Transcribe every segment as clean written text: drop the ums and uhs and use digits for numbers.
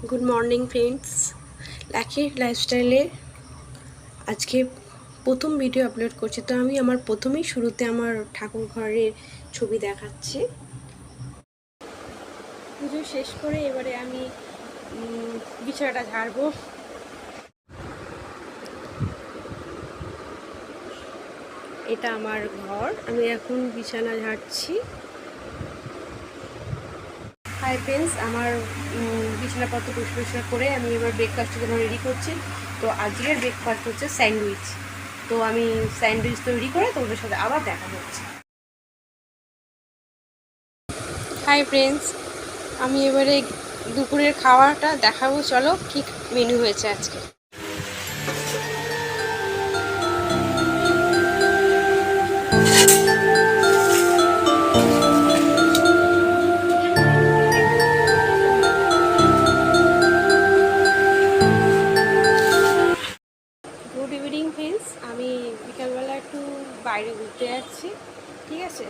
Good morning friends, lucky লাইফস্টাইলে আজকে প্রথম ভিডিও আপলোড করছি। তো আমি আমার প্রথমেই শুরুতে আমার ঠাকুর ঘরের ছবি দেখাচ্ছি। পুজো শেষ করে এবারে আমি বিছানাটা ঝাড়বো। এটা আমার ঘর, আমি এখন বিছানা ঝাড়ছি। হাই ফ্রেন্ডস, আমার বিছানাপত্র পরিষ্কার করে আমি এবার ব্রেকফাস্টের জন্য রেডি করছি। তো আজকের ব্রেকফাস্ট হচ্ছে স্যান্ডউইচ। তো আমি স্যান্ডউইচ তৈরি করে তোমাদের সাথে আবার দেখা হচ্ছে। হাই ফ্রেন্ডস, আমি এবারে দুপুরের খাওয়াটা দেখাবো। চলো কি মেনু হয়েছে আজকে। গুড ইভিনিং ফ্রেন্ডস, আমি বিকালবেলা একটু বাইরে ঘুরতে যাচ্ছি। ঠিক আছে,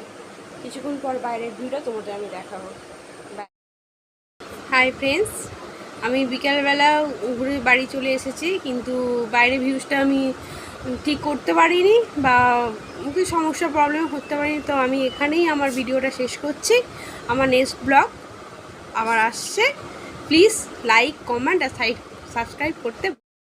কিছুক্ষণ পর বাইরের ভিউটা তোমাদের আমি দেখাবো। হাই ফ্রেন্ডস, আমি বিকালবেলা ঘুরে বাড়ি চলে এসেছি, কিন্তু বাইরের ভিউজটা আমি ঠিক করতে পারিনি বা কিছু সমস্যা প্রবলেম করতে পারিনি। তো আমি এখানেই আমার ভিডিওটা শেষ করছি। আমার নেক্সট ব্লগ আবার আসছে। প্লিজ লাইক, কমেন্ট আর সাবস্ক্রাইব করতে